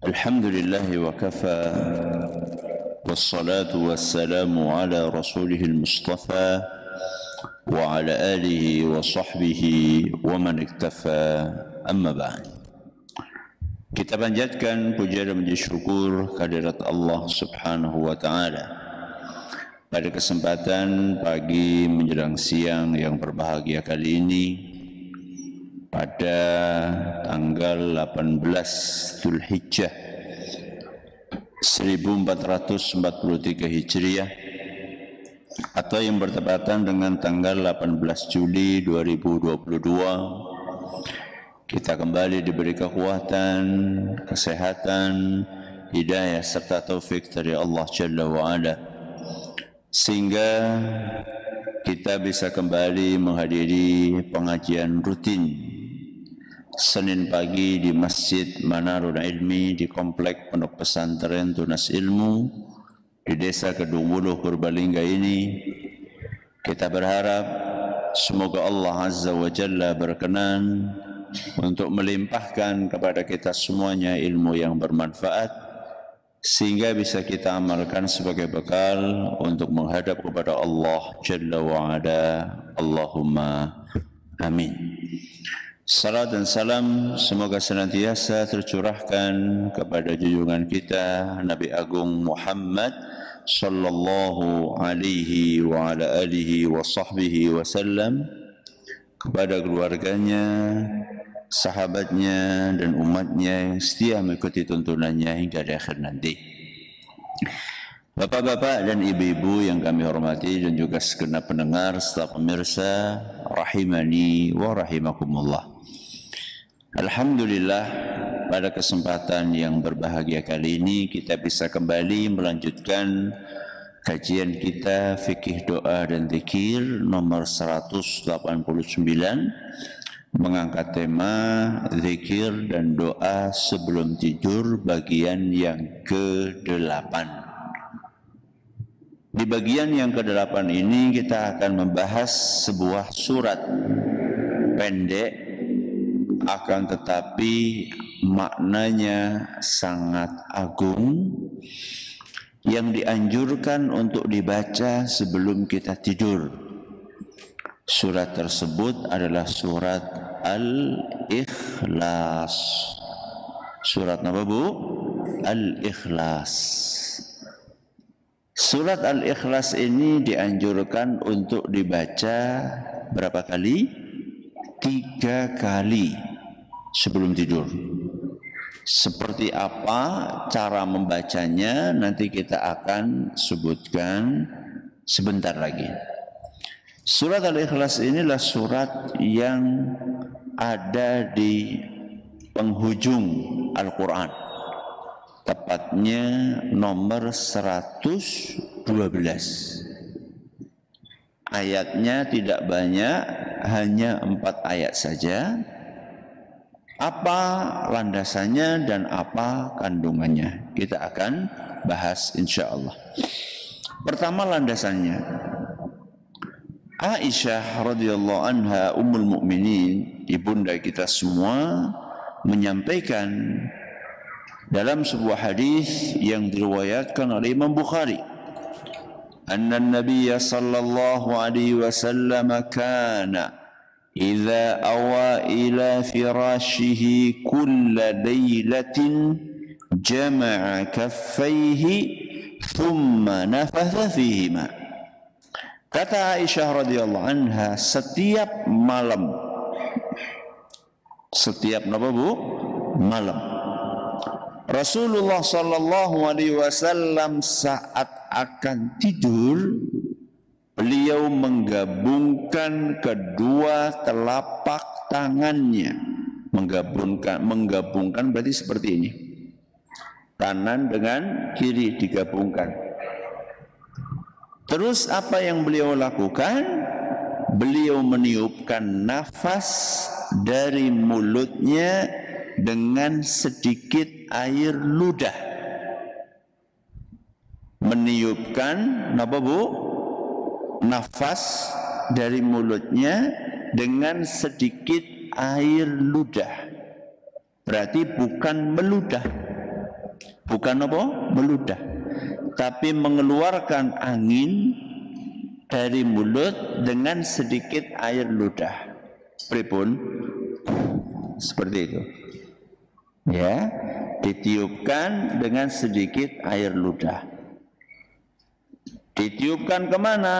Alhamdulillah wa kafa wassalatu wassalamu ala rasulihil mustafa wa ala alihi wa sahbihi wa man iktafa amma ba'd. Kita panjatkan puja dan puji syukur kehadirat Allah Subhanahu wa taala. Pada kesempatan pagi menjelang siang yang berbahagia kali ini, pada tanggal 18 Dzulhijjah 1443 Hijriah atau yang bertepatan dengan tanggal 18 Juli 2022, kita kembali diberi kekuatan, kesehatan, hidayah serta taufik dari Allah Jalla wa'ala, sehingga kita bisa kembali menghadiri pengajian rutin Senin pagi di Masjid Manarul Ilmi di Komplek Pondok Pesantren Tunas Ilmu di Desa Kedung Wuluh, Purbalingga ini. Kita berharap semoga Allah Azza wa Jalla berkenan untuk melimpahkan kepada kita semuanya ilmu yang bermanfaat, sehingga bisa kita amalkan sebagai bekal untuk menghadap kepada Allah Jalla wa'ala. Allahumma amin. Salam dan salam semoga senantiasa tercurahkan kepada junjungan kita Nabi Agung Muhammad sallallahu alaihi wa ala alihi wa sahbihi wasallam, kepada keluarganya, sahabatnya dan umatnya yang setia mengikuti tuntunannya hingga di akhir nanti. Bapak-bapak dan ibu-ibu yang kami hormati dan juga segenap pendengar serta pemirsa rahimani wa rahimakumullah. Alhamdulillah, pada kesempatan yang berbahagia kali ini kita bisa kembali melanjutkan kajian kita fikih doa dan zikir nomor 189, mengangkat tema zikir dan doa sebelum tidur bagian yang ke-8. Di bagian yang ke-8 ini kita akan membahas sebuah surat pendek, akan tetapi maknanya sangat agung, yang dianjurkan untuk dibaca sebelum kita tidur. Surat tersebut adalah surat Al-Ikhlas. Surat apa, Bu? Al-Ikhlas. Surat Al-Ikhlas ini dianjurkan untuk dibaca berapa kali? 3 kali sebelum tidur. Seperti apa cara membacanya nanti kita akan sebutkan sebentar lagi. Surat Al-Ikhlas inilah surat yang ada di penghujung Al-Quran, tepatnya nomor 112. Ayatnya tidak banyak, hanya 4 ayat saja. Apa landasannya dan apa kandungannya kita akan bahas insya Allah. Pertama, landasannya. Aisyah radhiyallahu anha ummul mukminin, ibunda kita semua, menyampaikan dalam sebuah hadis yang diriwayatkan oleh Imam Bukhari, anna an-nabiy sallallahu alaihi wasallam kana idza awa ila firashihi kulla lailatin jama'a kaffaihi thumma nafatha fihima. Kata Aisyah radhiyallahu anha, setiap malam, setiap apa, Bu? Malam, Rasulullah sallallahu alaihi wasallam saat akan tidur, beliau menggabungkan kedua telapak tangannya. Menggabungkan berarti seperti ini. Kanan dengan kiri digabungkan. Terus apa yang beliau lakukan? Beliau meniupkan nafas dari mulutnya dengan sedikit air ludah. Meniupkan apa, Bu? Nafas dari mulutnya dengan sedikit air ludah. Berarti bukan meludah. Bukan apa? Meludah. Tapi mengeluarkan angin dari mulut dengan sedikit air ludah. Pripun? Seperti itu. Ya, ditiupkan dengan sedikit air ludah. Ditiupkan kemana?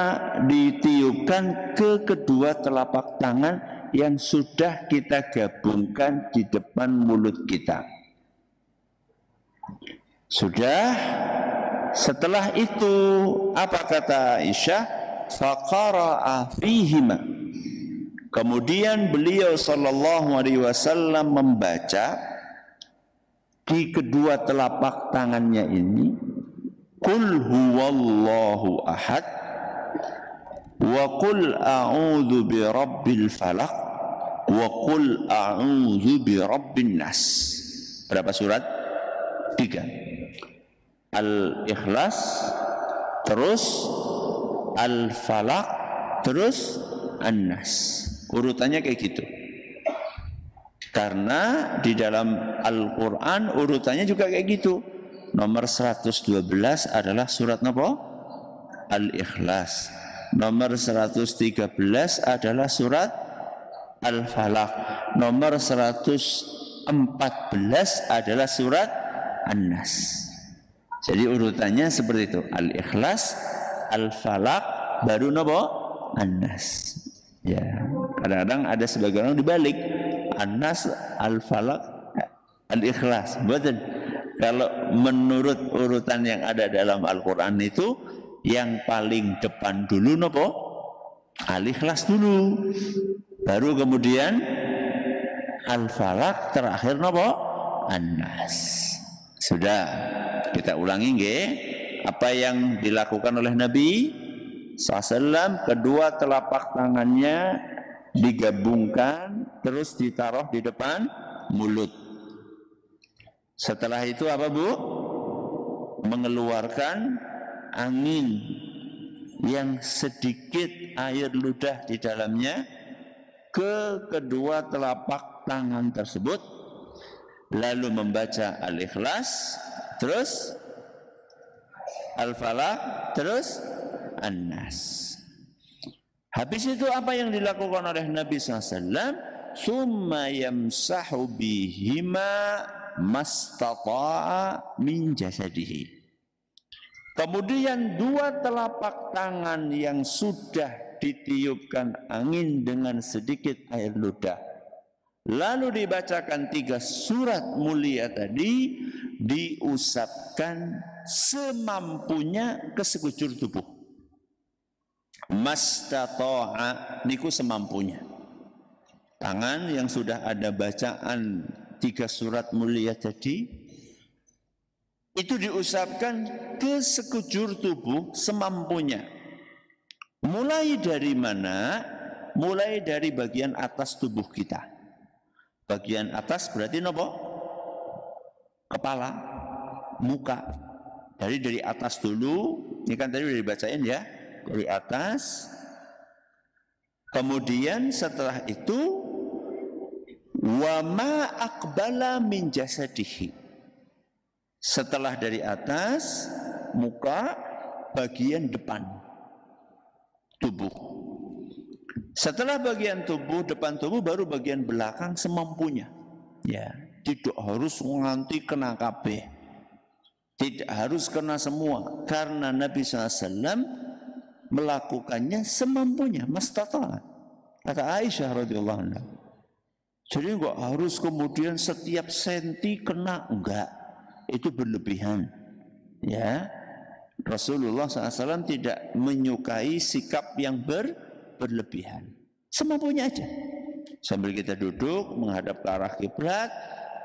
Ditiupkan ke kedua telapak tangan yang sudah kita gabungkan di depan mulut kita. Sudah. Setelah itu apa kata Aisyah? Faqara'a fihima. Kemudian beliau sallallahu alaihi wasallam membaca di kedua telapak tangannya ini, Qul huwallahu ahad wa qul a'udzu birabbil falaq wa qul a'udzu birabbin nas. Berapa surat? 3. Al-Ikhlas, terus Al-Falaq, terus An-Nas. Urutannya kayak gitu. Karena di dalam Al-Quran urutannya juga kayak gitu. Nomor 112 adalah surat apa? Al-Ikhlas. Nomor 113 adalah surat Al-Falaq. Nomor 114 adalah surat An-Nas. Jadi urutannya seperti itu. Al-Ikhlas, Al-Falaq, baru nopo? An-Nas. Ya, kadang-kadang ada sebagian orang dibalik. An-Nas, Al-Falaq, Al-Ikhlas. Betul. Kalau menurut urutan yang ada dalam Al-Quran itu, yang paling depan dulu nopo? Al-Ikhlas dulu. Baru kemudian Al-Falaq, terakhir nopo? An-Nas. Sudah. Kita ulangi nggih, apa yang dilakukan oleh Nabi SAW, kedua telapak tangannya digabungkan terus ditaruh di depan mulut. Setelah itu apa Bu? Mengeluarkan angin yang sedikit air ludah di dalamnya ke kedua telapak tangan tersebut, lalu membaca Al-Ikhlas, terus Al-Falaq, terus An-Nas. Habis itu apa yang dilakukan oleh Nabi SAW? Summa yamsahu bihima mastata'a min jasadihi. Kemudian dua telapak tangan yang sudah ditiupkan angin dengan sedikit air ludah, lalu dibacakan 3 surat mulia tadi, diusapkan semampunya ke sekujur tubuh. Mastata'a niku semampunya. Tangan yang sudah ada bacaan 3 surat mulia tadi, itu diusapkan ke sekujur tubuh semampunya. Mulai dari mana? Mulai dari bagian atas tubuh kita. Bagian atas berarti nopo? Kepala, muka. Dari atas dulu. Ini kan tadi udah dibacain ya. Dari atas. Kemudian setelah itu, wa ma aqbala min jasadihi. Setelah dari atas, muka, bagian depan tubuh. Setelah bagian tubuh, depan tubuh, baru bagian belakang semampunya. Ya, tidak harus nganti kena kabeh. Tidak harus kena semua. Karena Nabi SAW melakukannya semampunya, mastata'. Kata Aisyah radhiyallahu anha. Jadi enggak harus kemudian setiap senti kena, enggak. Itu berlebihan. Ya, Rasulullah SAW tidak menyukai sikap yang berlebihan. Semampunya aja. Sambil kita duduk menghadap ke arah kiblat,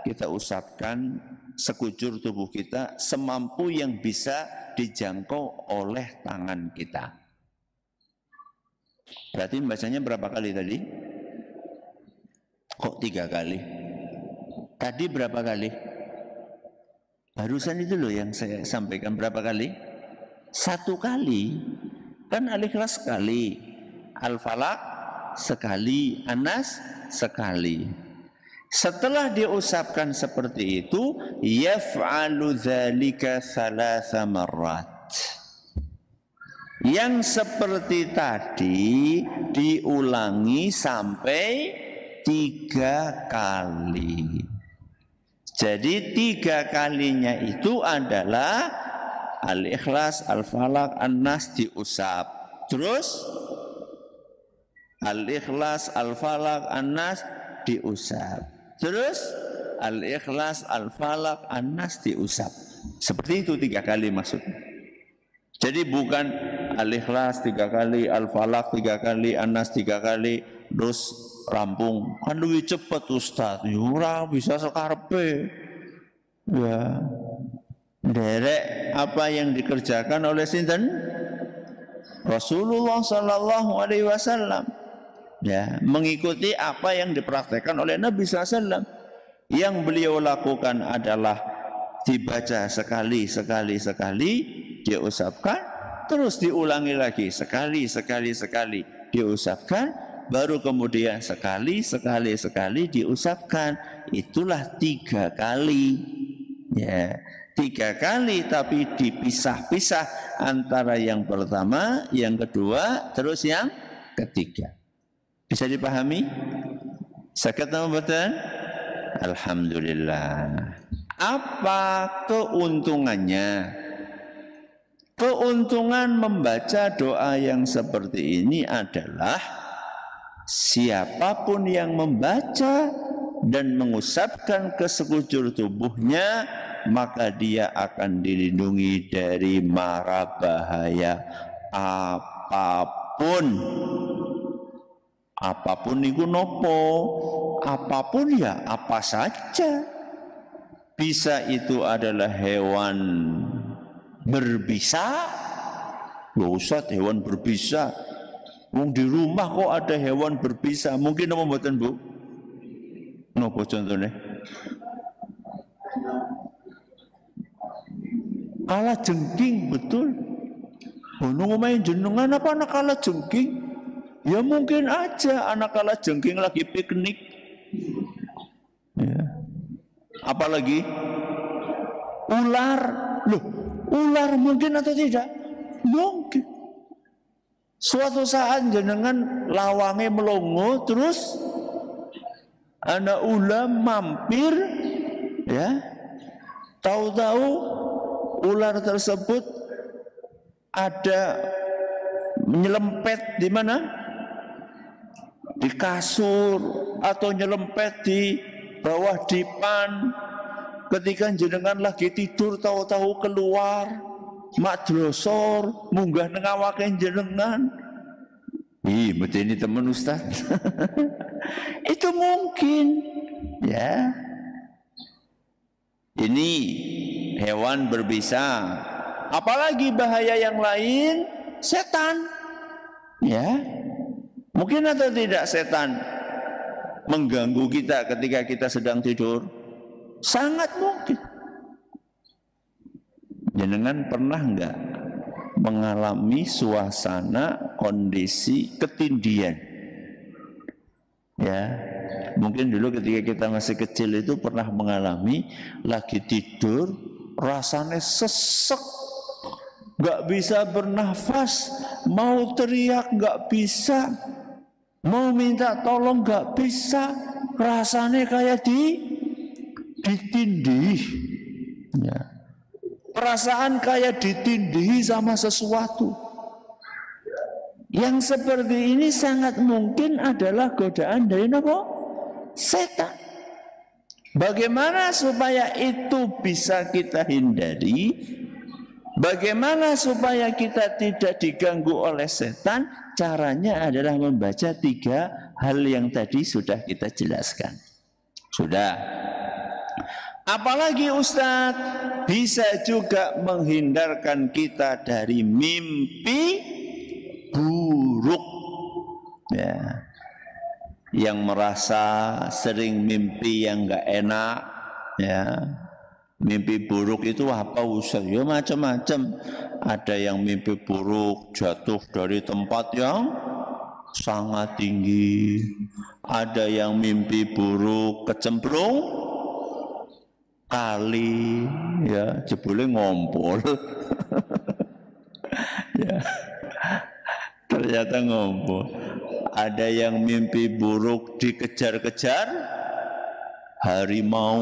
kita usapkan sekujur tubuh kita semampu yang bisa dijangkau oleh tangan kita. Berarti bacanya berapa kali tadi? Kok 3 kali? Tadi berapa kali? Barusan itu loh yang saya sampaikan, berapa kali? 1 kali. Kan Al-Ikhlas sekali, Al-Falaq sekali, An-Nas sekali. Setelah diusapkan seperti itu, yaf'alu dzalika thalatha marrat. Yang seperti tadi diulangi sampai 3 kali. Jadi 3 kalinya itu adalah Al-Ikhlas, Al-Falaq, An-Nas diusap. Terus Al-Ikhlas, Al-Falaq, An-Nas diusap. Terus Al-Ikhlas, Al-Falaq, An-Nas diusap. Seperti itu 3 kali maksudnya. Jadi bukan Al-Ikhlas 3 kali, Al-Falaq 3 kali, An-Nas 3 kali, terus rampung. Kan lebih cepat Ustaz. Ora bisa sekarepe. Ya. Derek apa yang dikerjakan oleh sinten? Rasulullah sallallahu alaihi wasallam. Ya, mengikuti apa yang dipraktekkan oleh Nabi SAW. Yang beliau lakukan adalah dibaca sekali, diusapkan, terus diulangi lagi sekali, diusapkan, baru kemudian sekali, diusapkan. Itulah 3 kali. Ya, 3 kali tapi dipisah-pisah antara yang pertama, yang kedua, terus yang ketiga. Bisa dipahami? Sakit nama betul? Alhamdulillah. Apa keuntungannya? Keuntungan membaca doa yang seperti ini adalah siapapun yang membaca dan mengusapkan ke sekujur tubuhnya, maka dia akan dilindungi dari mara bahaya apapun. Apapun itu nopo, apapun ya apa saja. Bisa itu adalah hewan berbisa. Loh Ustaz, hewan berbisa. Di rumah kok ada hewan berbisa. Mungkin apa mboten Bu? Nopo contohnya? Kala jengking, betul. Ono main jenengan apa anak kala jengking? Ya mungkin aja anak kala jengking lagi piknik. Ya. Apalagi ular. Loh, ular mungkin atau tidak? Mungkin. Suatu saat jenengan lawange melongo, terus anak ular mampir, ya. Tahu-tahu ular tersebut ada menyelempet di mana? Di kasur atau nyelempet di bawah dipan. Ketika jenengan lagi tidur tahu-tahu keluar madrosor munggah nang awake jenengan. Ih, ini teman Ustaz. Itu mungkin ya. Ini hewan berbisa. Apalagi bahaya yang lain, setan. Ya. Mungkin atau tidak setan mengganggu kita ketika kita sedang tidur? Sangat mungkin. Jenengan pernah enggak mengalami suasana kondisi ketindian? Ya, mungkin dulu ketika kita masih kecil itu pernah mengalami lagi tidur rasanya sesek, enggak bisa bernafas, mau teriak enggak bisa, mau minta tolong enggak bisa, rasanya kayak ditindih. Ya. Perasaan kayak ditindih sama sesuatu. Yang seperti ini sangat mungkin adalah godaan dari apa? Setan. Bagaimana supaya itu bisa kita hindari? Bagaimana supaya kita tidak diganggu oleh setan? Caranya adalah membaca 3 hal yang tadi sudah kita jelaskan. Sudah. Apalagi Ustadz, bisa juga menghindarkan kita dari mimpi buruk. Ya. Yang merasa sering mimpi yang enggak enak, ya. Mimpi buruk itu apa Ustaz? Ya macam-macam. Ada yang mimpi buruk jatuh dari tempat yang sangat tinggi. Ada yang mimpi buruk kecemplung kali, ya jebule ngompol. Ya, ternyata ngompol. Ada yang mimpi buruk dikejar-kejar harimau.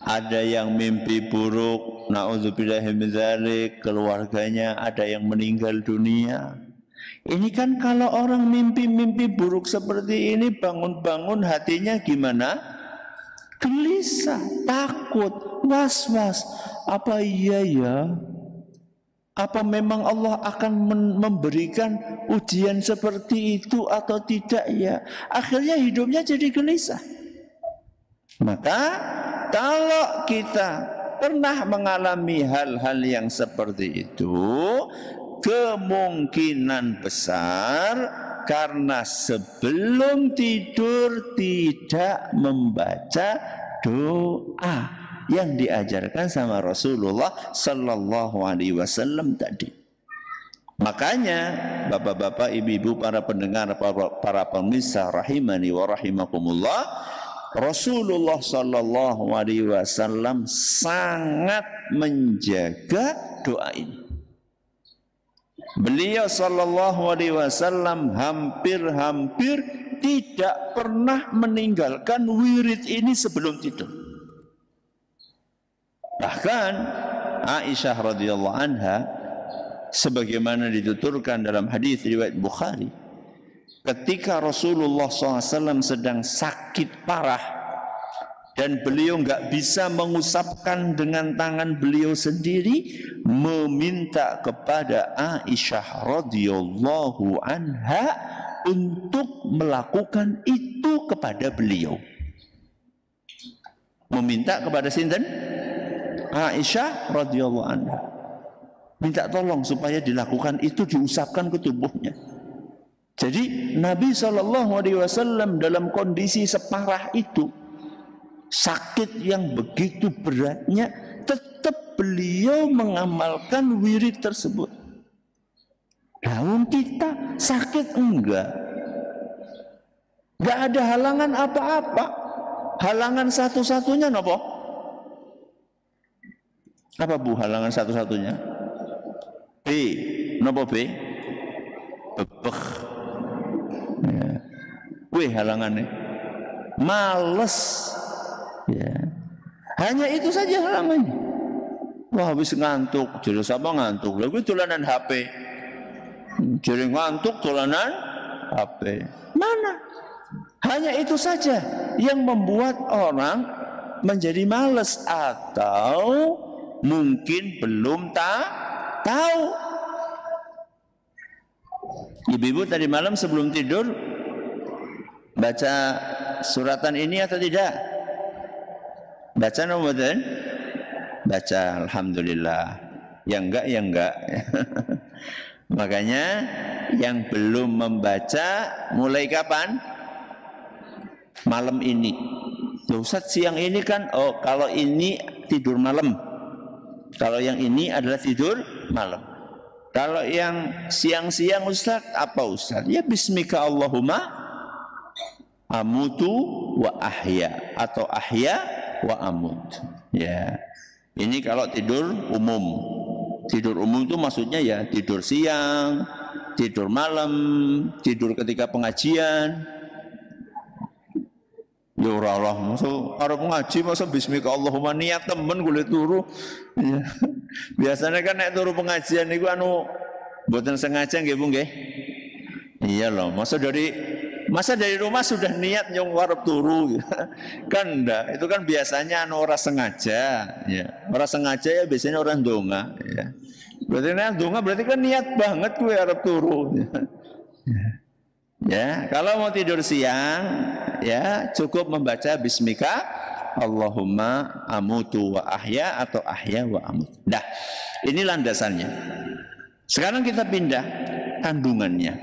Ada yang mimpi buruk, na'udzubillahi min dzalik, keluarganya ada yang meninggal dunia. Ini kan kalau orang mimpi-mimpi buruk seperti ini, bangun-bangun hatinya gimana? Gelisah, takut, was-was. Apa iya ya? Apa memang Allah akan memberikan ujian seperti itu atau tidak ya? Akhirnya hidupnya jadi gelisah. Maka kalau kita pernah mengalami hal-hal yang seperti itu, kemungkinan besar karena sebelum tidur tidak membaca doa yang diajarkan sama Rasulullah Sallallahu Alaihi Wasallam tadi. Makanya bapak-bapak, ibu-ibu, para pendengar, para pemirsa rahimani wa rahimakumullah, Rasulullah Sallallahu Alaihi Wasallam sangat menjaga doa ini. Beliau Sallallahu Alaihi Wasallam hampir-hampir tidak pernah meninggalkan wirid ini sebelum tidur. Bahkan Aisyah radhiyallahu anha, sebagaimana dituturkan dalam hadis riwayat Bukhari, ketika Rasulullah SAW sedang sakit parah dan beliau nggak bisa mengusapkan dengan tangan beliau sendiri, meminta kepada Aisyah radhiyallahu anha untuk melakukan itu kepada beliau. Meminta kepada sinten? Aisyah radhiyallahu anha. Minta tolong supaya dilakukan itu, diusapkan ke tubuhnya. Jadi Nabi SAW dalam kondisi separah itu, sakit yang begitu beratnya, tetap beliau mengamalkan wirid tersebut. Namun kita sakit enggak ada halangan apa-apa. Halangan satu-satunya apa? Apa Bu halangan satu-satunya? B. Napa B? Bebek. Ya. Wih halangannya males. Ya. Hanya itu saja halangannya. Wah habis ngantuk, jadi apa ngantuk? Lalu dolanan HP. Jadi ngantuk dolanan HP. Mana? Hanya itu saja yang membuat orang menjadi males atau mungkin belum tahu. Ibu-ibu tadi malam sebelum tidur baca suratan ini atau tidak? Baca nomor baca, alhamdulillah. Yang enggak. Makanya yang belum membaca mulai kapan? Malam ini. Loh, Ustaz, siang ini kan, oh kalau ini tidur malam. Kalau yang ini adalah tidur malam. Kalau yang siang-siang Ustaz, apa Ustaz? Ya bismika Allahumma amutu wa ahya, atau ahya wa amut. Ya. Ini kalau tidur umum. Tidur umum itu maksudnya ya tidur siang, tidur malam, tidur ketika pengajian. Ya Allah, masuk arep ngaji masa bismika Allahumma niat temen kulit turu. Ya. Biasanya kan nek turu pengajian niku mboten sengaja nggih Bu nggih. Iya loh, masa dari rumah sudah niat nyong arep turu. Kan enggak, itu kan biasanya ora sengaja, ya. Ora sengaja ya biasanya orang donga, ya. Berarti nek donga berarti kan niat banget kowe arep turu. Ya. Ya, kalau mau tidur siang, ya cukup membaca bismika Allahumma amutu wa ahya atau ahya wa amut. Nah, ini landasannya. Sekarang kita pindah kandungannya.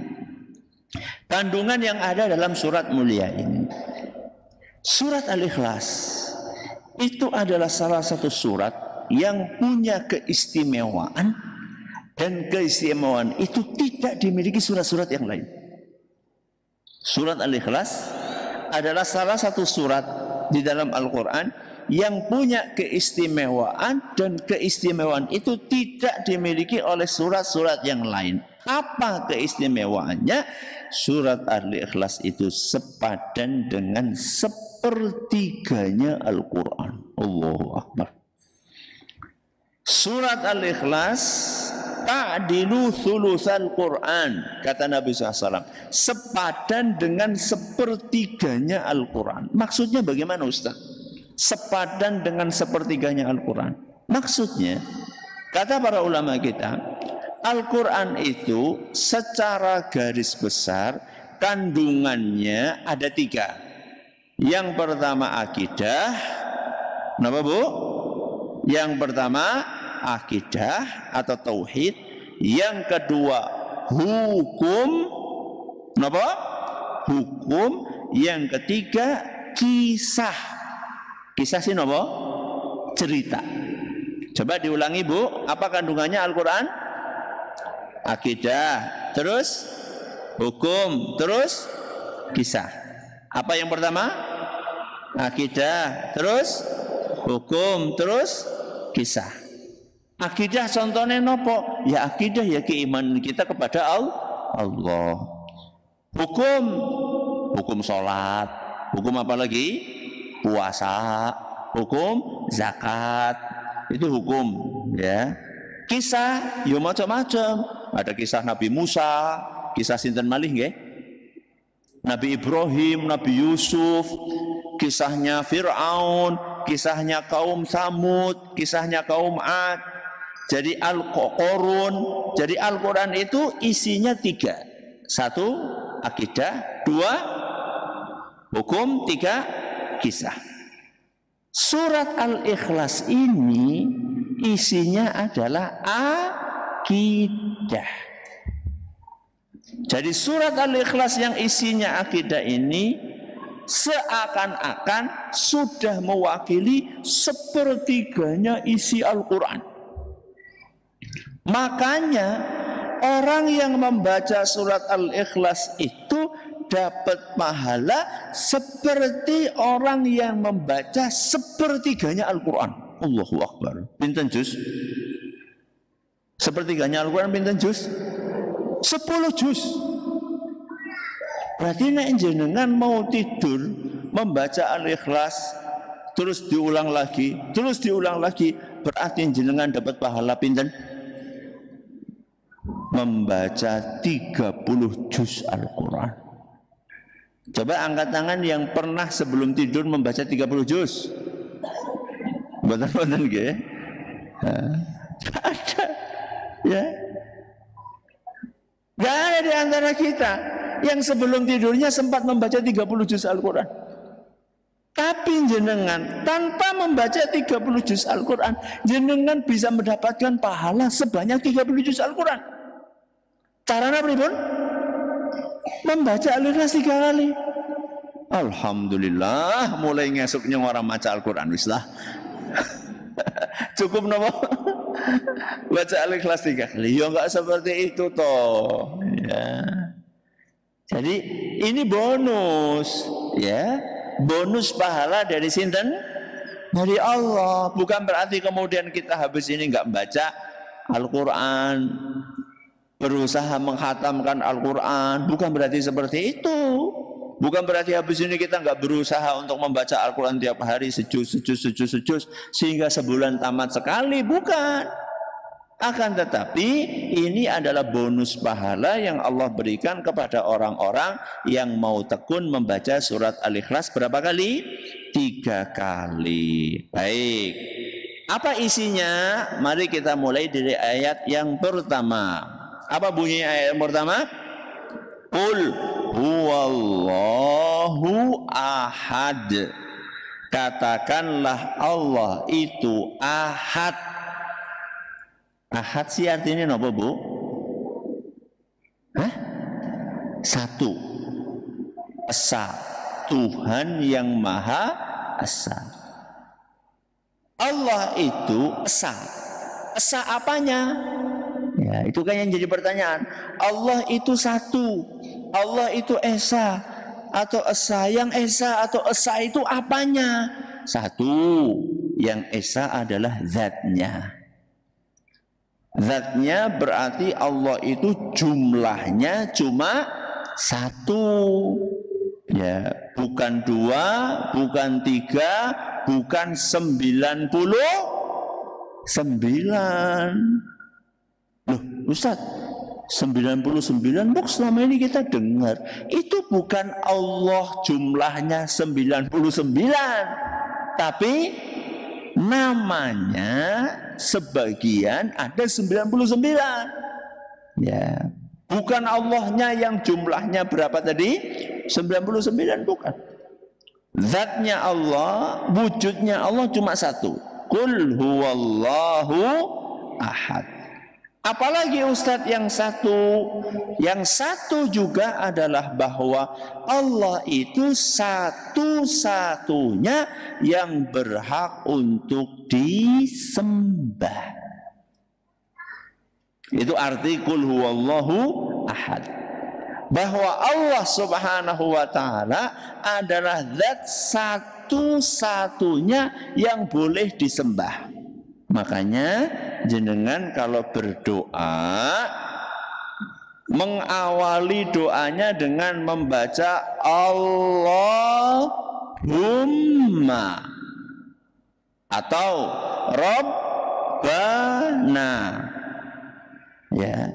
Kandungan yang ada dalam surat mulia ini. Surat Al-Ikhlas itu adalah salah satu surat yang punya keistimewaan, dan keistimewaan itu tidak dimiliki surat-surat yang lain. Surat Al-Ikhlas adalah salah satu surat di dalam Al-Quran yang punya keistimewaan, dan keistimewaan itu tidak dimiliki oleh surat-surat yang lain. Apa keistimewaannya? Surat Al-Ikhlas itu sepadan dengan sepertiganya Al-Quran. Allahu Akbar. Surat Al-Ikhlas ta'dilu thulutsal Quran, kata Nabi SAW, sepadan dengan sepertiganya Al-Quran. Maksudnya bagaimana, Ustaz? Sepadan dengan sepertiganya Al-Quran. Maksudnya, kata para ulama kita, Al-Quran itu secara garis besar kandungannya ada 3. Yang pertama akidah. Kenapa, Bu? Yang pertama akidah atau tauhid. Yang kedua hukum. Kenapa? Hukum. Yang ketiga kisah. Kisah sih kenapa? Cerita. Coba diulangi, Bu. Apa kandungannya Al-Quran? Akidah, terus hukum, terus kisah. Apa yang pertama? Akidah, terus hukum, terus kisah. Akidah contohnya nopo? Ya akidah ya keimanan kita kepada Allah. Hukum, hukum sholat. Hukum apa lagi? Puasa. Hukum zakat. Itu hukum, ya. Kisah, ya macam-macam. Ada kisah Nabi Musa, kisah sinten malih nggih? Nabi Ibrahim, Nabi Yusuf, kisahnya Fir'aun, kisahnya kaum Samud, kisahnya kaum Ad. Jadi Al-Qur'an. Jadi Al-Quran itu isinya 3. 1 akidah, 2 hukum, 3 kisah. Surat Al-Ikhlas ini isinya adalah akidah. Jadi surat Al-Ikhlas yang isinya akidah ini seakan-akan sudah mewakili sepertiganya isi Al-Quran. Makanya orang yang membaca surat Al-Ikhlas itu dapat pahala seperti orang yang membaca sepertiganya Al-Quran. Allahu Akbar. Pinten juz? Sepertiganya Al-Quran pinten juz? 10 juz. Berarti nek jenengan mau tidur membaca Al-Ikhlas terus diulang lagi, berarti jenengan dapat pahala pinten? Membaca 30 juz Al-Quran. Coba angkat tangan yang pernah sebelum tidur membaca 30 juz. Betul-betul nggih? Ada. Ya. Gak ada di antara kita yang sebelum tidurnya sempat membaca 30 juz Al-Quran. Tapi jenengan tanpa membaca 30 juz Al-Quran, jenengan bisa mendapatkan pahala sebanyak 30 juz Al-Quran. Caranya pripun? Membaca Al-Ikhlas 3 kali. Alhamdulillah, mulai ngesuknya orang maca Al-Quran wis lah. Cukup nopo? Baca Al-Ikhlas 3 kali. Ya enggak seperti itu toh. Ya. Jadi ini bonus, ya. Bonus pahala dari sinten? Dari Allah. Bukan berarti kemudian kita habis ini enggak baca Al-Quran, berusaha menghatamkan Al-Quran. Bukan berarti seperti itu. Bukan berarti habis ini kita nggak berusaha untuk membaca Al-Quran tiap hari sejuz sehingga sebulan tamat sekali. Bukan. Akan tetapi ini adalah bonus pahala yang Allah berikan kepada orang-orang yang mau tekun membaca surat Al-Ikhlas berapa kali? 3 kali. Baik. Apa isinya? Mari kita mulai dari ayat yang pertama. Apa bunyi ayat yang pertama? Qul huwallahu ahad. Katakanlah Allah itu ahad. Ahad sih artinya apa, Bu? Hah? 1. Esa. Tuhan yang Maha Esa. Allah itu esa. Esa apanya? Ya, itu kan yang jadi pertanyaan. Allah itu 1. Allah itu esa. atau esa? Yang esa atau esa itu apanya? Satu, yang esa adalah zatnya. Zatnya berarti Allah itu jumlahnya cuma satu. Ya, bukan dua, bukan tiga, bukan 99. Loh, Ustaz, 99 box selama ini kita dengar. Itu bukan Allah jumlahnya 99. Tapi namanya sebagian ada 99. Ya, bukan Allahnya yang jumlahnya berapa tadi? 99, bukan. Zatnya Allah, wujudnya Allah cuma satu. Qul huwallahu ahad. Apalagi Ustadz yang satu? Yang satu juga adalah bahwa Allah itu satu-satunya yang berhak untuk disembah. Itu arti qul huwallahu ahad. Bahwa Allah subhanahu wa ta'ala adalah zat satu-satunya yang boleh disembah. Makanya jenengan kalau berdoa, mengawali doanya dengan membaca Allahumma atau Rabbana. Ya,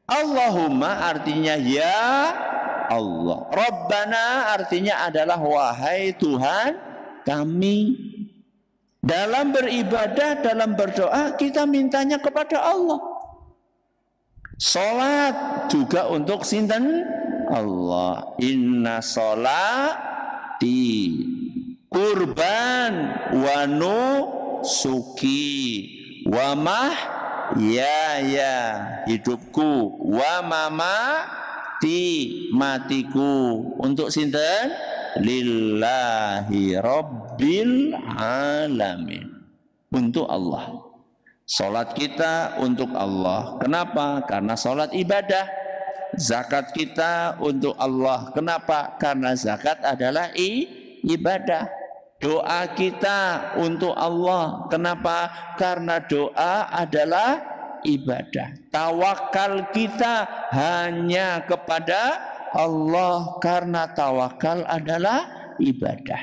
Allahumma artinya ya Allah. Rabbana artinya adalah wahai Tuhan kami. Dalam beribadah, dalam berdoa, kita mintanya kepada Allah. Salat juga untuk sinten Allah. Inna sholati kurban wa nusuki wa ya hidupku wa matiku untuk sinten lillahi rabbil alamin, untuk Allah. Salat kita untuk Allah. Kenapa? Karena salat ibadah. Zakat kita untuk Allah. Kenapa? Karena zakat adalah ibadah. Doa kita untuk Allah. Kenapa? Karena doa adalah ibadah. Tawakal kita hanya kepada Allah karena tawakal adalah ibadah.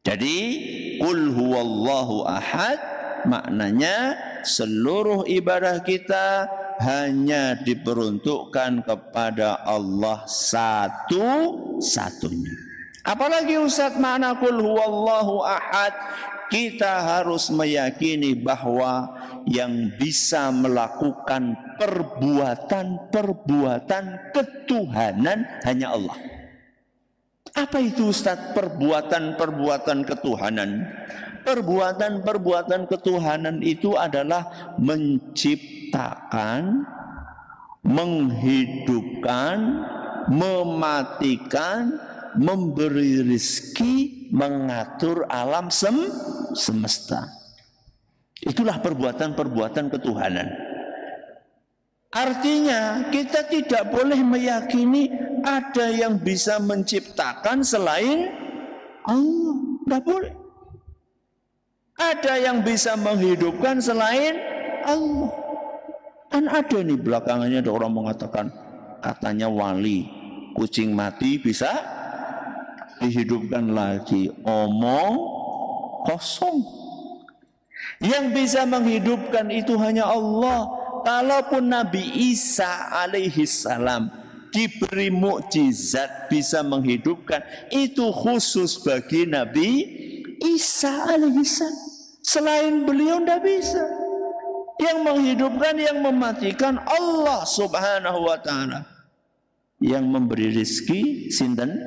Jadi qul huwallahu ahad maknanya seluruh ibadah kita hanya diperuntukkan kepada Allah satu-satunya. Apalagi Ustaz makna qul huwallahu ahad, kita harus meyakini bahwa yang bisa melakukan perbuatan-perbuatan ketuhanan hanya Allah. Apa itu Ustaz perbuatan-perbuatan ketuhanan? Perbuatan-perbuatan ketuhanan itu adalah menciptakan, menghidupkan, mematikan, memberi rizki, mengatur alam semesta. Itulah perbuatan-perbuatan ketuhanan. Artinya kita tidak boleh meyakini ada yang bisa menciptakan selain Allah. Tidak boleh. Ada yang bisa menghidupkan selain Allah. Kan ada nih belakangannya ada orang mengatakan katanya wali, kucing mati bisa dihidupkan lagi. Omong kosong. Yang bisa menghidupkan itu hanya Allah. Kalaupun Nabi Isa alaihi salam diberi mukjizat bisa menghidupkan, itu khusus bagi Nabi Isa alaihi salam. Selain beliau tidak bisa. Yang menghidupkan, yang mematikan Allah subhanahu wa ta'ala. Yang memberi rizki sinten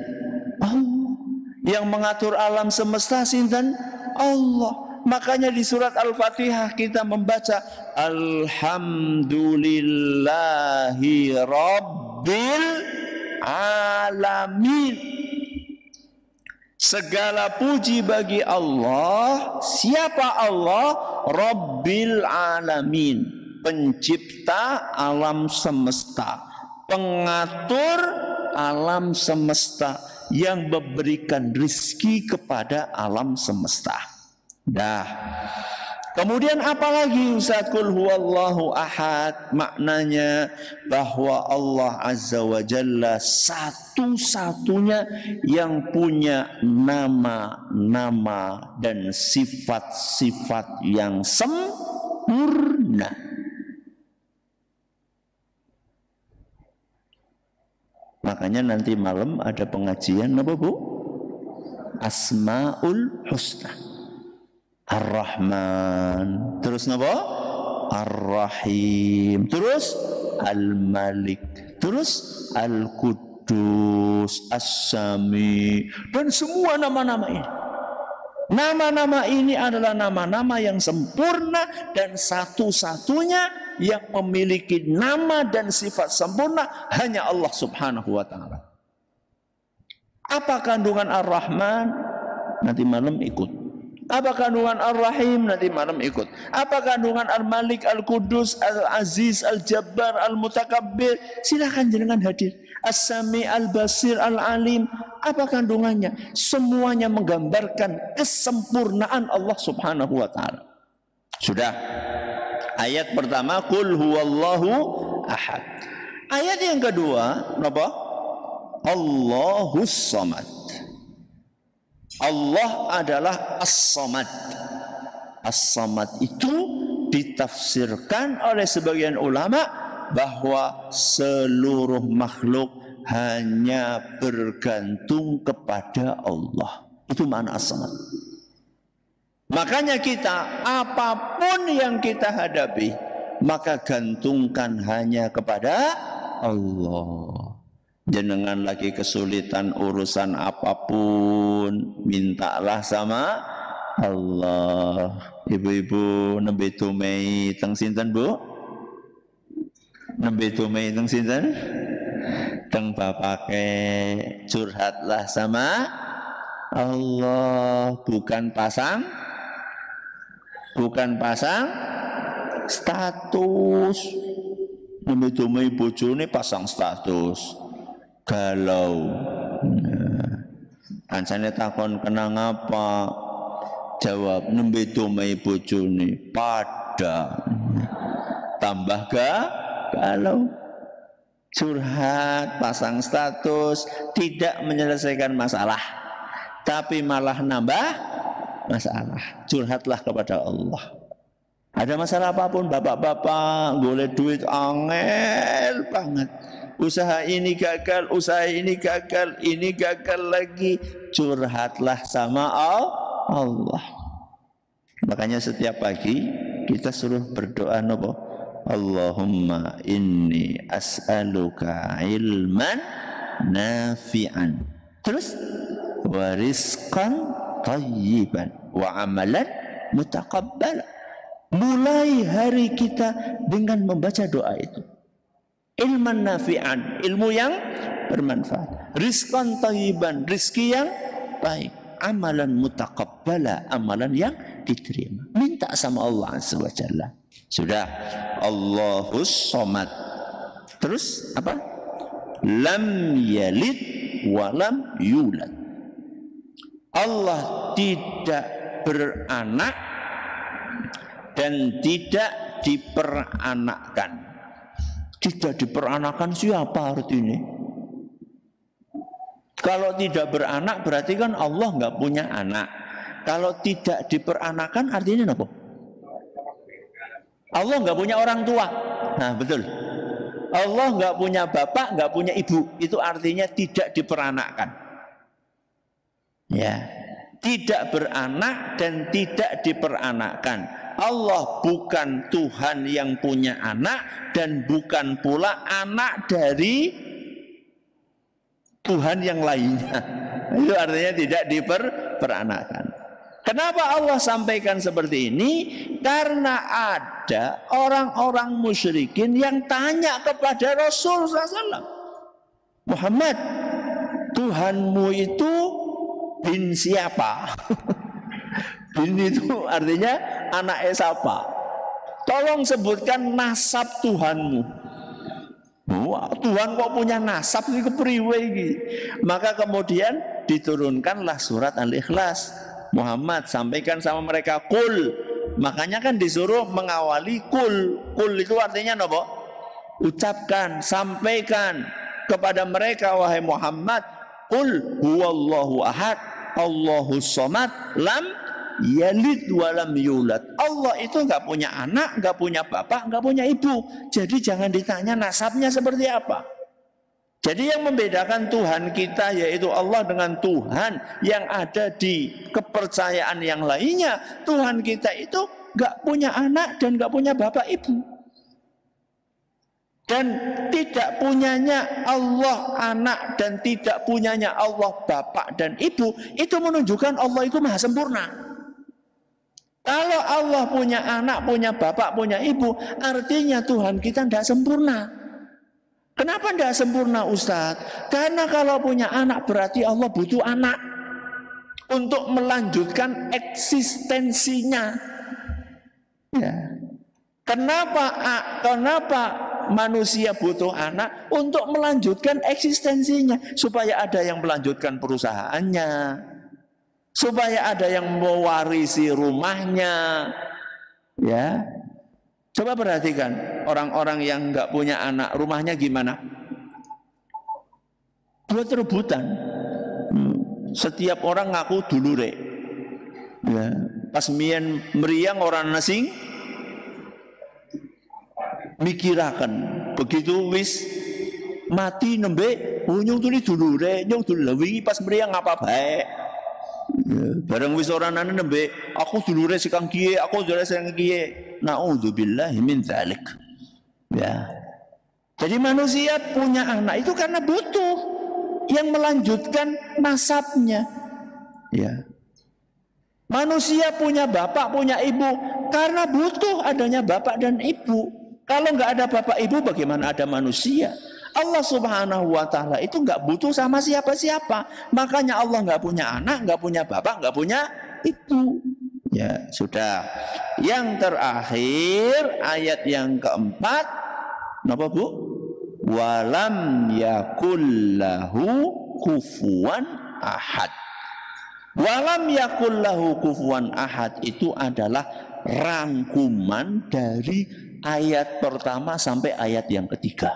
Allah. Yang mengatur alam semesta sinten Allah. Makanya di surat Al-Fatihah kita membaca Alhamdulillahi Rabbil Alamin. Segala puji bagi Allah. Siapa Allah? Rabbil Alamin, pencipta alam semesta, pengatur alam semesta, yang memberikan rizki kepada alam semesta. Dah. Kemudian apalagi Ustaz? Qul huwallahu ahad, maknanya bahwa Allah Azza wa Jalla satu-satunya yang punya nama-nama dan sifat-sifat yang sempurna. Makanya nanti malam ada pengajian apa Bu? Asmaul Husna. Ar-Rahman, terus napa? Ar-Rahim, terus Al-Malik, terus Al-Quddus, As-Sami, dan semua nama-nama ini. Nama-nama ini adalah nama-nama yang sempurna dan satu-satunya yang memiliki nama dan sifat sempurna hanya Allah Subhanahu wa taala. Apa kandungan Ar-Rahman? Nanti malam ikut. Apa kandungan Ar-Rahim? Nanti malam ikut. Apa kandungan Al-Malik, Al-Quddus, Al-Aziz, Al-Jabbar, Al-Mutakabbir? Silakan jenengan hadir. As-Sami, Al-Basir, Al-Alim. Apa kandungannya? Semuanya menggambarkan kesempurnaan Allah Subhanahu wa taala. Sudah. Ayat pertama, Qul huwallahu ahad. Ayat yang kedua, apa? Allahus samad. Allah adalah As-Samad. As-Samad itu ditafsirkan oleh sebagian ulama bahwa seluruh makhluk hanya bergantung kepada Allah. Itu makna As-Samad. Makanya kita, apapun yang kita hadapi, maka gantungkan hanya kepada Allah. Jenengan lagi kesulitan urusan apapun, mintalah sama Allah. Ibu-ibu nembe tumei teng sinten Bu? Nembe tumei teng sinten? Teng bapake, curhatlah sama Allah, bukan pasang status. Nembe tumei bojone pasang status. Galau. Kancane takon kenang apa? Jawab nembe domai bojone pada. Tambah galau. Curhat, pasang status, tidak menyelesaikan masalah, tapi malah nambah masalah. Curhatlah kepada Allah. Ada masalah apapun, bapak-bapak golek duit angel banget. Usaha ini gagal, usaha ini gagal, ini gagal lagi. Curhatlah sama Allah. Makanya setiap pagi kita suruh berdoa nopo? Allahumma inni as'aluka ilman nafi'an. Terus wa rizqan thayyiban wa amalan mutaqabbala. Mulai hari kita dengan membaca doa itu. Ilman nafi'an, ilmu yang bermanfaat. Rizqan thayyiban, rizki yang baik. Amalan mutaqabbala, amalan yang diterima. Minta sama Allah Azza wa Jalla. Sudah. Allahus somad. Terus apa? Lam yalid wa lam yulad. Allah tidak beranak dan tidak diperanakkan. Tidak diperanakan siapa artinya? Kalau tidak beranak berarti kan Allah nggak punya anak. Kalau tidak diperanakan artinya apa? Allah nggak punya orang tua. Nah betul. Allah nggak punya bapak, nggak punya ibu. Itu artinya tidak diperanakkan. Ya, tidak beranak dan tidak diperanakkan. Allah bukan Tuhan yang punya anak dan bukan pula anak dari Tuhan yang lainnya. Itu artinya tidak diperanakkan. Kenapa Allah sampaikan seperti ini? Karena ada orang-orang musyrikin yang tanya kepada Rasul SAW. Muhammad, Tuhanmu itu bin siapa? Bin itu artinya anak siapa? Tolong sebutkan nasab Tuhanmu. Wah, Tuhan kok punya nasab iki kepriwe iki. Maka kemudian diturunkanlah surat Al-Ikhlas. Muhammad sampaikan sama mereka kul. Makanya kan disuruh mengawali kul. Kul itu artinya apa? Ucapkan, sampaikan kepada mereka wahai Muhammad, kul huwallahu ahad, Allahus somad, lam yalid walam yulad. Allah itu nggak punya anak, nggak punya bapak, nggak punya ibu. Jadi jangan ditanya nasabnya seperti apa. Jadi yang membedakan Tuhan kita yaitu Allah dengan Tuhan yang ada di kepercayaan yang lainnya. Tuhan kita itu nggak punya anak dan nggak punya bapak ibu. Dan tidak punyanya Allah anak dan tidak punyanya Allah bapak dan ibu, itu menunjukkan Allah itu maha sempurna. Kalau Allah punya anak, punya bapak, punya ibu, artinya Tuhan kita tidak sempurna. Kenapa tidak sempurna Ustadz? Karena kalau punya anak berarti Allah butuh anak untuk melanjutkan eksistensinya. Ya. Kenapa manusia butuh anak? Untuk melanjutkan eksistensinya, supaya ada yang melanjutkan perusahaannya, supaya ada yang mewarisi rumahnya. Ya, coba perhatikan orang-orang yang nggak punya anak, rumahnya gimana? Buat rebutan. Setiap orang ngaku dulure. Ya, pas meriang orang nasing mikirakan begitu wis mati nembe nyung tuli dulure nyung dulu wingi pas meriang apa baik ya, bareng wis orang nane nembe aku dulure si kang kiye, aku dulure si kang kiye, naudzubillahi min dzalik. Ya, jadi manusia punya anak itu karena butuh yang melanjutkan nasabnya. Ya, manusia punya bapak, punya ibu karena butuh adanya bapak dan ibu. Kalau nggak ada bapak ibu, bagaimana ada manusia? Allah Subhanahu wa Ta'ala itu nggak butuh sama siapa-siapa. Makanya Allah nggak punya anak, nggak punya bapak, nggak punya ibu. Ya sudah. Yang terakhir ayat yang keempat, apa Bu? Walam yakullahu kufuwan ahad. Walam yakullahu kufuwan ahad itu adalah rangkuman dari ayat pertama sampai ayat yang ketiga.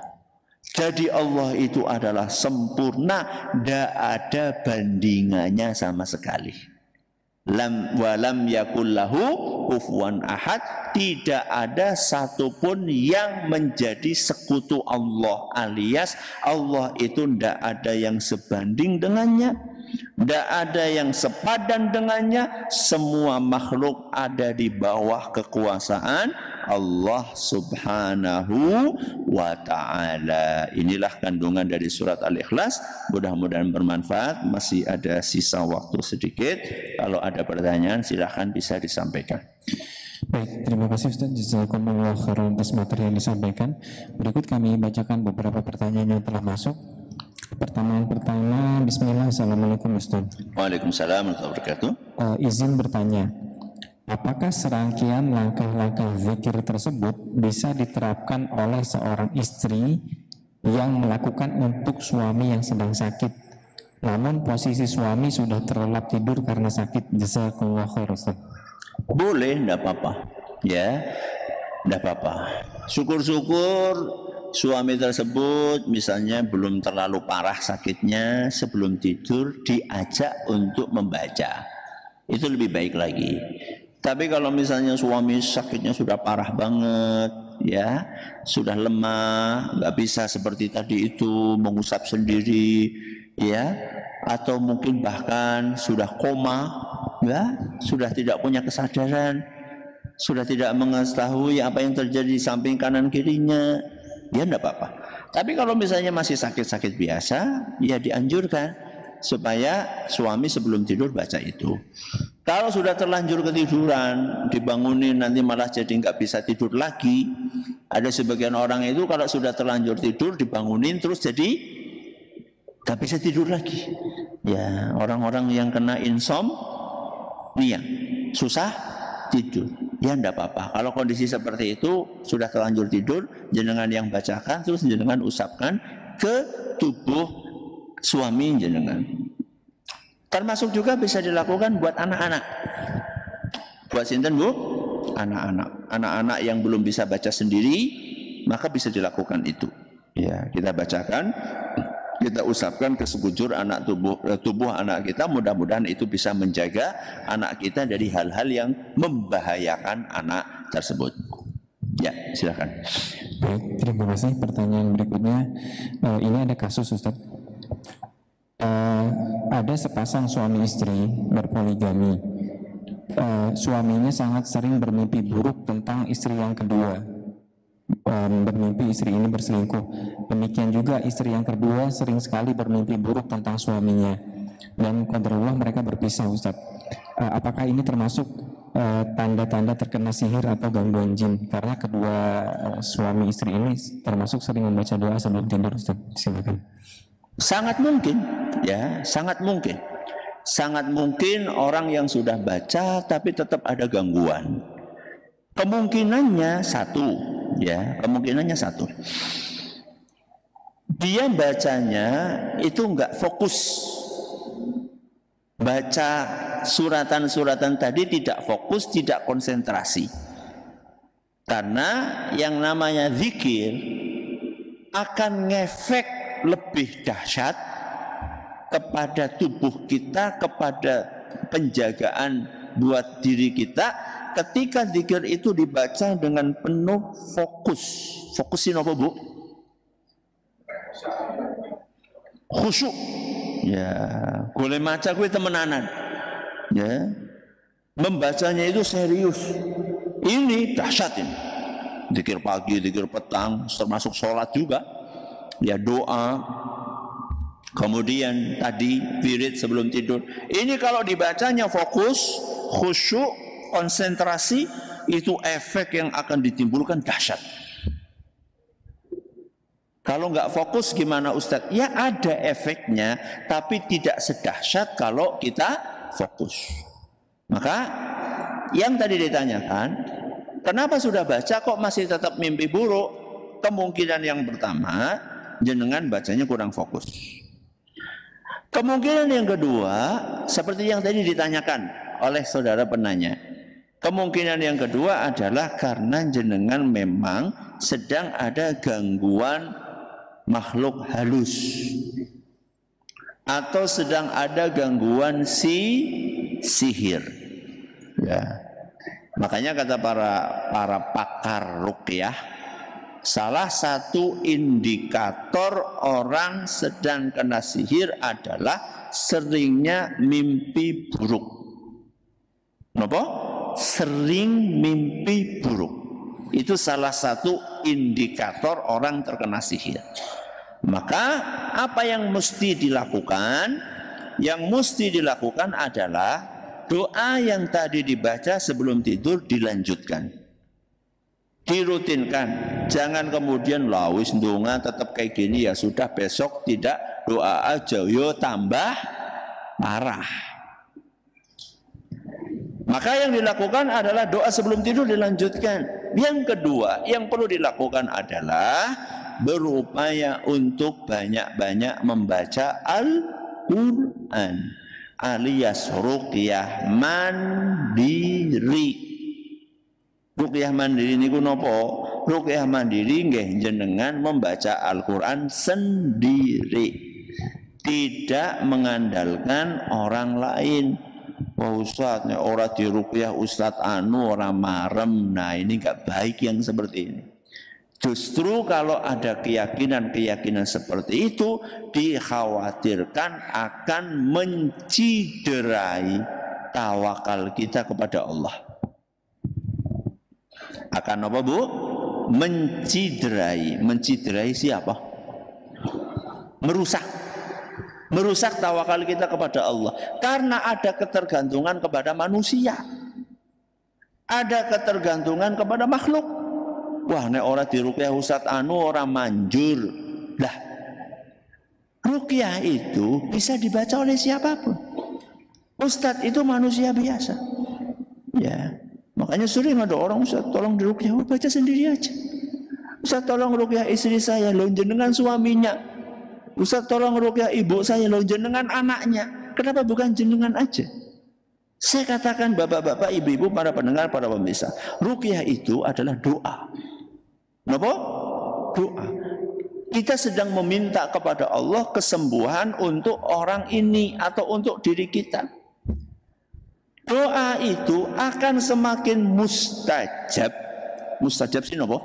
Jadi Allah itu adalah sempurna, tidak ada bandingannya sama sekali. Walam yakullahu kufuwan ahad, tidak ada satupun yang menjadi sekutu Allah, alias Allah itu tidak ada yang sebanding dengannya, tidak ada yang sepadan dengannya. Semua makhluk ada di bawah kekuasaan Allah Subhanahu wa Ta'ala. Inilah kandungan dari surat Al-Ikhlas. Mudah-mudahan bermanfaat. Masih ada sisa waktu sedikit. Kalau ada pertanyaan silahkan bisa disampaikan. Baik, terima kasih Ustaz. Jazakumullah khairan atas materi yang disampaikan. Berikut kami bacakan beberapa pertanyaan yang telah masuk. Pertanyaan pertama, Bismillah, Assalamualaikum Ustaz. Waalaikumsalam warahmatullahi wabarakatuh. Izin bertanya, apakah serangkaian langkah-langkah zikir tersebut bisa diterapkan oleh seorang istri yang melakukan untuk suami yang sedang sakit, namun posisi suami sudah terlelap tidur karena sakit? Jazakallah khair Ustaz. Boleh, tidak apa-apa. Ya, tidak apa-apa. Syukur-syukur suami tersebut misalnya belum terlalu parah sakitnya, sebelum tidur diajak untuk membaca. Itu lebih baik lagi. Tapi kalau misalnya suami sakitnya sudah parah banget, ya, sudah lemah, nggak bisa seperti tadi itu mengusap sendiri, ya, atau mungkin bahkan sudah koma, ya, sudah tidak punya kesadaran, sudah tidak mengetahui apa yang terjadi di samping kanan kirinya, ya enggak apa-apa. Tapi kalau misalnya masih sakit-sakit biasa, ya dianjurkan supaya suami sebelum tidur baca itu. Kalau sudah terlanjur ketiduran, dibangunin nanti malah jadi nggak bisa tidur lagi. Ada sebagian orang itu kalau sudah terlanjur tidur dibangunin terus jadi nggak bisa tidur lagi. Ya, orang-orang yang kena insomnia, susah tidur. ya enggak apa-apa. Kalau kondisi seperti itu sudah terlanjur tidur, jenengan yang bacakan terus jenengan usapkan ke tubuh suami jenengan. Termasuk juga bisa dilakukan buat anak-anak. Buat sinten Bu? Anak-anak. Anak-anak yang belum bisa baca sendiri, maka bisa dilakukan itu. Ya, kita bacakan, kita usapkan ke sekujur anak tubuh anak kita. Mudah-mudahan itu bisa menjaga anak kita dari hal-hal yang membahayakan anak tersebut. Ya, silakan. Baik, terima kasih. Pertanyaan berikutnya, ini ada kasus Ustaz. Ada sepasang suami istri berpoligami. Suaminya sangat sering bermimpi buruk tentang istri yang kedua. Bermimpi istri ini berselingkuh. Demikian juga istri yang kedua sering sekali bermimpi buruk tentang suaminya. Dan qadarullah mereka berpisah, Ustaz. Apakah ini termasuk tanda-tanda terkena sihir atau gangguan jin? Karena kedua suami istri ini termasuk sering membaca doa sebelum tidur, Ustaz. Silakan. Sangat mungkin, ya, sangat mungkin. Sangat mungkin orang yang sudah baca tapi tetap ada gangguan. Kemungkinannya satu, ya, kemungkinannya satu. Dia bacanya itu enggak fokus. Baca suratan-suratan tadi tidak fokus, tidak konsentrasi. Karena yang namanya zikir akan ngefek lebih dahsyat kepada tubuh kita, kepada penjagaan buat diri kita ketika zikir itu dibaca dengan penuh fokus. Fokusin apa Bu? Khusyuk. Ya, boleh maca gue temenanan. Ya. Membacanya itu serius. Ini dahsyat ini. Zikir pagi, zikir petang, termasuk sholat juga. Ya, doa. Kemudian tadi wirid sebelum tidur. Ini kalau dibacanya fokus, khusyuk, konsentrasi, itu efek yang akan ditimbulkan dahsyat. Kalau nggak fokus gimana Ustadz? Ya ada efeknya, tapi tidak sedahsyat kalau kita fokus. Maka yang tadi ditanyakan, kenapa sudah baca kok masih tetap mimpi buruk? Kemungkinan yang pertama, jenengan bacanya kurang fokus. Kemungkinan yang kedua, seperti yang tadi ditanyakan oleh saudara penanya. Kemungkinan yang kedua adalah karena jenengan memang sedang ada gangguan makhluk halus. Atau sedang ada gangguan sihir. Ya. Makanya kata para pakar ruqyah, salah satu indikator orang sedang kena sihir adalah seringnya mimpi buruk. Kenapa? Sering mimpi buruk. Itu salah satu indikator orang terkena sihir. Maka apa yang mesti dilakukan? Yang mesti dilakukan adalah doa yang tadi dibaca sebelum tidur dilanjutkan. Dirutinkan, jangan kemudian lawis ndonga tetap kayak gini ya sudah besok tidak doa aja yo tambah parah. Maka yang dilakukan adalah doa sebelum tidur dilanjutkan. Yang kedua yang perlu dilakukan adalah berupaya untuk banyak-banyak membaca Al-Quran alias ruqyah mandiri. Ruqyah mandiri niku napa? Ruqyah mandiri nggih jenengan membaca Al-Qur'an sendiri. Tidak mengandalkan orang lain. Wah Ustaz, ora diruqyah Ustaz anu ora marem. Nah, ini enggak baik yang seperti ini. Justru kalau ada keyakinan-keyakinan seperti itu dikhawatirkan akan menciderai tawakal kita kepada Allah. Akan apa Bu? Menciderai. Menciderai siapa? Merusak tawakal kita kepada Allah. Karena ada ketergantungan kepada manusia. Ada ketergantungan kepada makhluk. Wah, nek ora diruqyah Ustaz anu ora manjur. Lah, ruqyah itu bisa dibaca oleh siapapun. Ustaz itu manusia biasa. Ya. Makanya sering ada orang, Ustaz tolong diruqyah, baca sendiri aja. Ustaz tolong ruqyah istri saya, lo jenengan suaminya. Ustaz tolong ruqyah ibu saya, lo jenengan anaknya. Kenapa bukan jenengan aja? Saya katakan bapak-bapak, ibu-ibu, para pendengar, para pemirsa, ruqyah itu adalah doa. Kenapa? Doa. Kita sedang meminta kepada Allah kesembuhan untuk orang ini atau untuk diri kita. Doa itu akan semakin mustajab. Mustajab sih apa?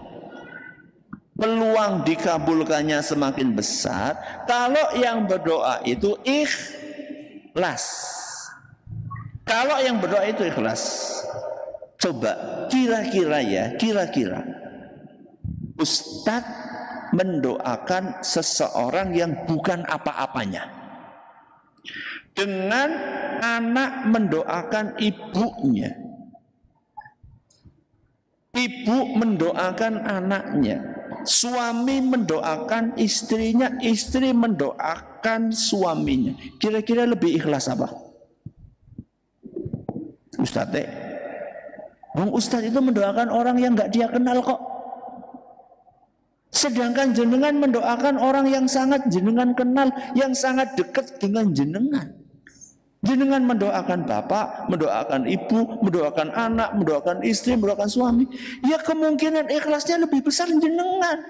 Peluang dikabulkannya semakin besar kalau yang berdoa itu ikhlas. Kalau yang berdoa itu ikhlas. Coba kira-kira Ustadz mendoakan seseorang yang bukan apa-apanya, dengan anak mendoakan ibunya, ibu mendoakan anaknya, suami mendoakan istrinya, istri mendoakan suaminya. Kira-kira lebih ikhlas apa? Ustadz, Ustadz itu mendoakan orang yang nggak dia kenal kok. Sedangkan jenengan mendoakan orang yang sangat jenengan kenal, yang sangat dekat dengan jenengan. Jenengan mendoakan bapak, mendoakan ibu, mendoakan anak, mendoakan istri, mendoakan suami. Ya kemungkinan ikhlasnya lebih besar jenengan.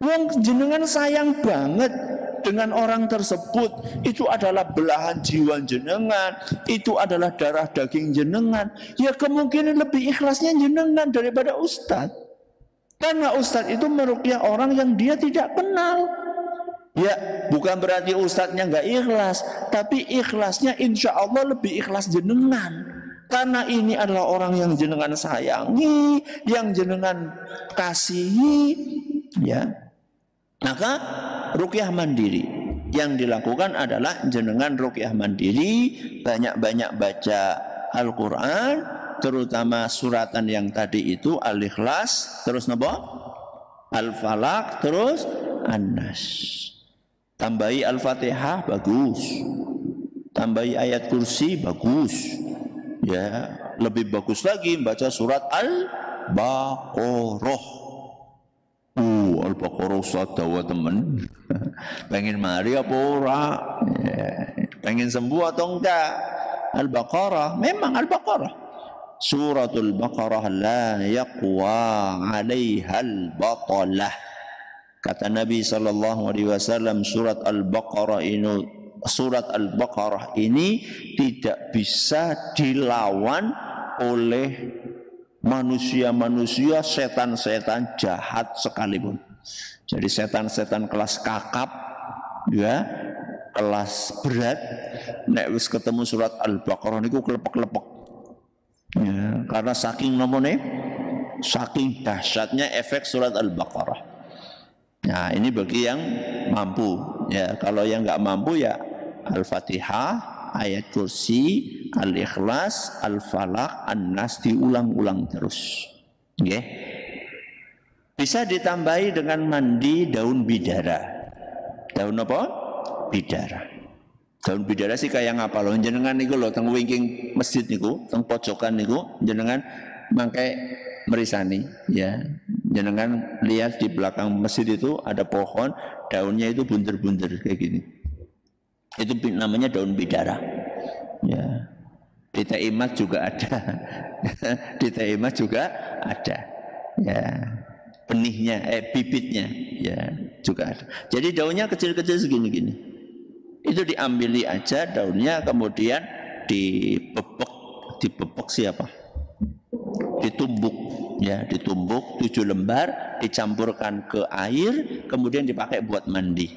Wong jenengan sayang banget dengan orang tersebut. Itu adalah belahan jiwa jenengan, itu adalah darah daging jenengan. Ya kemungkinan lebih ikhlasnya jenengan daripada ustadz. Karena ustadz itu meruqyah orang yang dia tidak kenal. Ya bukan berarti ustadznya nggak ikhlas, tapi ikhlasnya insya Allah lebih ikhlas jenengan. Karena ini adalah orang yang jenengan sayangi, yang jenengan kasihi, ya. Maka ruqyah mandiri yang dilakukan adalah jenengan ruqyah mandiri, banyak-banyak baca Al-Quran, terutama suratan yang tadi itu Al-Ikhlas, terus napa? Al-Falaq, terus An-Nas. Tambahi Al-Fatihah bagus. Tambahi ayat kursi bagus. Ya, lebih bagus lagi baca surat Al-Baqarah. Al-Baqarah Ustaz dawa temen. Pengen mari apa ora? Ya. Pengen sembuh atau enggak? Al-Baqarah, memang Al-Baqarah. Suratul Baqarah la yaqwa 'alaihal batalah. Kata Nabi SAW, surat Al-Baqarah ini tidak bisa dilawan oleh manusia-manusia, setan-setan jahat sekalipun. Jadi setan-setan kelas kakap, ya, kelas berat, nek wis ketemu surat Al-Baqarah niku klepek-klepek. Ya, karena saking nomone, saking dahsyatnya efek surat Al-Baqarah. Nah, ini bagi yang mampu. Ya, kalau yang nggak mampu ya Al-Fatihah, ayat kursi, Al-Ikhlas, Al-Falaq, An-Nas diulang-ulang terus. Okay. Bisa ditambahi dengan mandi daun bidara. Daun apa? Bidara. Daun bidara sih kayak ngapa loh? Jenengan niku loh, teng wingking masjid niku, teng pojokan niku, jenengan mangke merisani, ya. Jenengan lihat di belakang masjid itu ada pohon, daunnya itu bunder-bunder kayak gini. Itu namanya daun bidara. Ya. Di Taimat juga ada. Di Taimat juga ada. Ya. Benihnya, bibitnya, ya juga ada. Jadi daunnya kecil-kecil segini-gini. Itu diambili aja daunnya, kemudian dibebek siapa? Ditumbuk, ya, ditumbuk 7 lembar, dicampurkan ke air, kemudian dipakai buat mandi.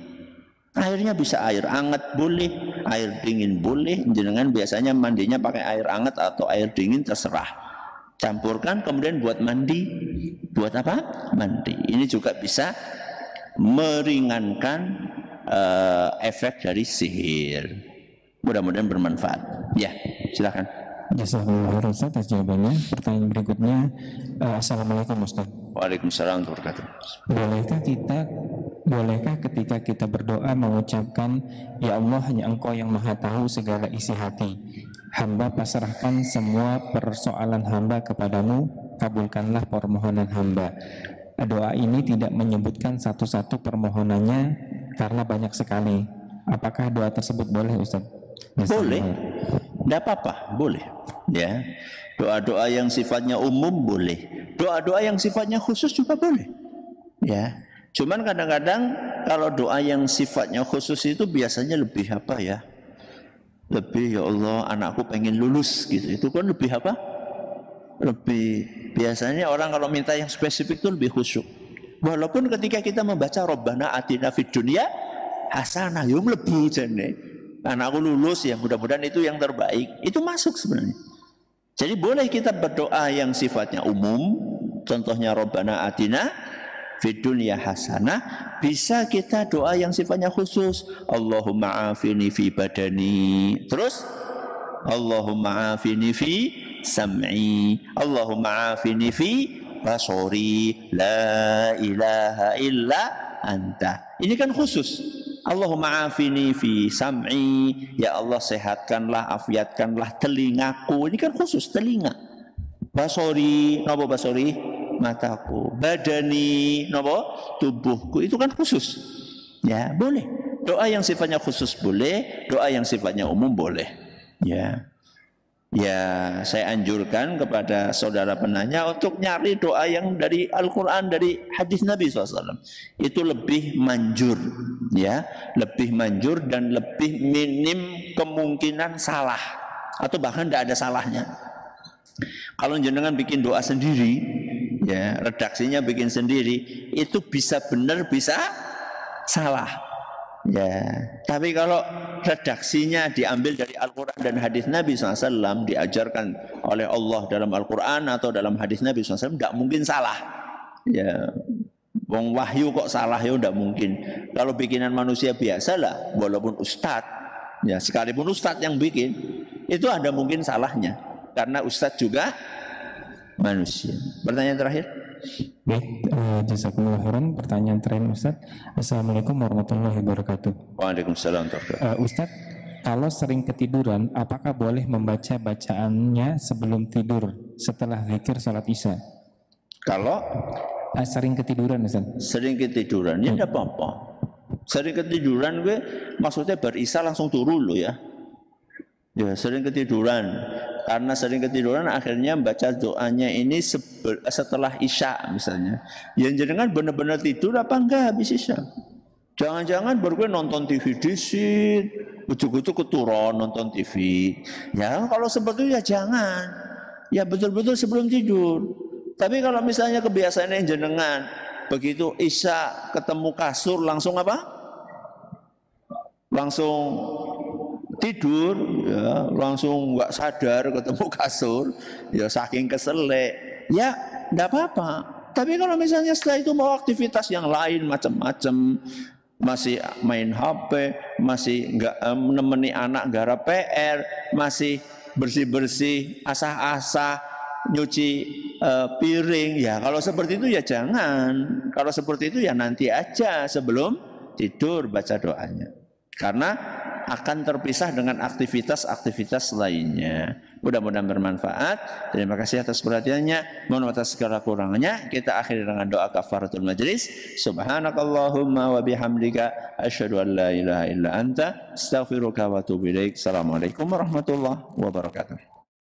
Airnya bisa air hangat boleh, air dingin boleh. Jenengan biasanya mandinya pakai air hangat atau air dingin terserah. Campurkan kemudian buat mandi. Buat apa? Mandi. Ini juga bisa meringankan efek dari sihir. Mudah-mudahan bermanfaat. Ya, silakan. Jazakallahu khairan Ustaz atas jawabannya. Pertanyaan berikutnya, Assalamualaikum Ustaz. Waalaikumsalam warahmatullahi wabarakatuh. Bolehkah ketika kita berdoa mengucapkan, Ya Allah, hanya Engkau yang maha tahu segala isi hati. hamba pasrahkan semua persoalan hamba kepadamu, kabulkanlah permohonan hamba. Doa ini tidak menyebutkan satu-satu permohonannya karena banyak sekali. Apakah doa tersebut boleh, Ustaz? Boleh, tidak apa-apa, boleh. Ya, doa-doa yang sifatnya umum boleh, doa-doa yang sifatnya khusus juga boleh. Ya, cuman kadang-kadang kalau doa yang sifatnya khusus itu biasanya lebih apa ya? Lebih, ya Allah, anakku pengen lulus gitu. Itu kan lebih apa? Lebih, biasanya orang kalau minta yang spesifik itu lebih khusyuk. Walaupun ketika kita membaca Rabbana atina fid dunya hasanah, yo mlebu jane. Anakku lulus, ya mudah-mudahan itu yang terbaik. Itu masuk sebenarnya. Jadi boleh kita berdoa yang sifatnya umum, contohnya Rabbana atina fid dunya hasanah. Bisa kita doa yang sifatnya khusus, Allahumma afini fi badani. Terus Allahumma afini fi sam'i, Allahumma afini fi basori, la ilaha illa anta. Ini kan khusus. Allahumma afini fi sam'i, ya Allah sehatkanlah, afiatkanlah telingaku. Ini kan khusus telinga. Basori, napa basori? Mataku. Badani, napa? Tubuhku. Itu kan khusus. Ya, boleh. Doa yang sifatnya khusus boleh, doa yang sifatnya umum boleh. Ya. Ya, saya anjurkan kepada saudara penanya untuk nyari doa yang dari Al-Quran, dari hadis Nabi SAW. Itu lebih manjur, ya, lebih manjur dan lebih minim kemungkinan salah atau bahkan tidak ada salahnya. Kalau jenengan bikin doa sendiri, ya, redaksinya bikin sendiri, itu bisa benar bisa salah. Ya, tapi kalau redaksinya diambil dari Al-Quran dan hadis Nabi SAW, diajarkan oleh Allah dalam Al-Quran atau dalam hadis Nabi SAW, tidak mungkin salah. Ya, wong wahyu kok salah, ya tidak mungkin. Kalau bikinan manusia biasa lah, walaupun ustadz, ya sekalipun ustadz yang bikin, itu ada mungkin salahnya, karena ustadz juga manusia. Pertanyaan terakhir. Baik, jazakumullah khairan. Pertanyaan terakhir, Ustaz. Assalamualaikum warahmatullahi wabarakatuh. Waalaikumsalam warahmatullahi wabarakatuh. Ustaz, kalau sering ketiduran, apakah boleh membaca bacaannya sebelum tidur setelah zikir salat isya? Kalau sering ketiduran, Ustaz. Sering ketiduran, ya tidak apa-apa. Sering ketiduran, gue maksudnya berisya langsung turun loh ya. Ya, sering ketiduran. Karena sering ketiduran akhirnya baca doanya ini setelah isya misalnya. Yang jenengan benar-benar tidur apa enggak habis isya? Jangan-jangan baru gue nonton TV disit, ujug-ujug keturun nonton TV. Ya kalau seperti itu ya jangan. Ya betul-betul sebelum tidur. Tapi kalau misalnya kebiasaan yang jenengan begitu isya ketemu kasur langsung apa? Langsung tidur, ya, langsung nggak sadar ketemu kasur, ya saking keselek, ya nggak apa-apa. Tapi kalau misalnya setelah itu mau aktivitas yang lain macam-macam, masih main HP, masih nggak menemani anak garap PR, masih bersih-bersih, asah-asah, nyuci piring, ya kalau seperti itu ya jangan. Kalau seperti itu ya nanti aja sebelum tidur baca doanya, karena akan terpisah dengan aktivitas-aktivitas lainnya. Mudah-mudahan bermanfaat. Terima kasih atas perhatiannya. Mohon atas segala kurangannya. Kita akhiri dengan doa kafaratul majlis. Subhanakallahumma wa bihamdika asyhadu an la ilaha illa anta astaghfiruka wa atubu ilaik. Assalamualaikum warahmatullahi wabarakatuh.